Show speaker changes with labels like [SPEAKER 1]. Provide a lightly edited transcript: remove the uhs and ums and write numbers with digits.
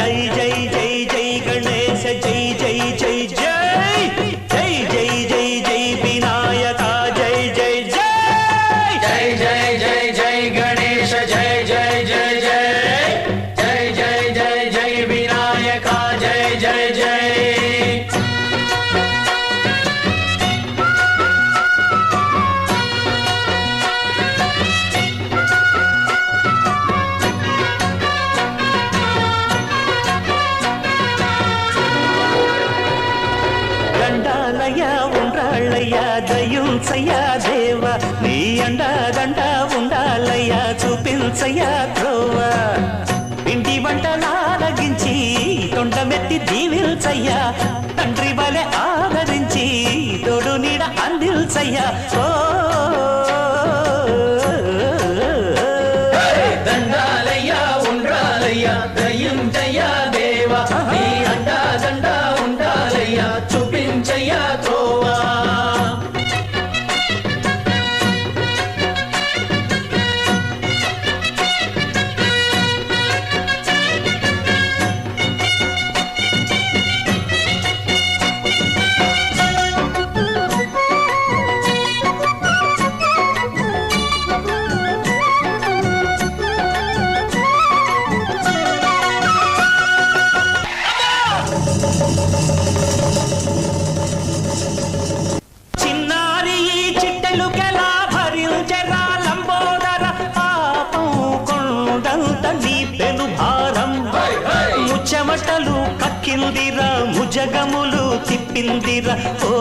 [SPEAKER 1] జై జై జై జై గణేశ జై జై జై జై జై జై జై జై వినాయక జై జై జై
[SPEAKER 2] జై జై జై జై గణేశ జై జై జై జై జై జై జై జై వినాయక జై జై జై
[SPEAKER 1] ఉండాలయ్యా దయుంచయ్యా దేవ నీ అండదండ ఉండాలయ్యా చూపించయ్యా త్రోవ ఇంటి వంటలారగించి తొండమెత్తి దీవిల్చయ్యా తండ్రి వలె ఆదరించి తోడు నీడ అందిల్చయ్యా ఓ
[SPEAKER 2] దండాలయ్యా ఉండాలయ్యా దయుంచయ్యా దేవ నీ అండదండ ఉండాలయ్యా చూపించయ్యా త్రోవా
[SPEAKER 1] చెమటలు కక్కిందిరా ముజగములు తిప్పిందిరా ఓ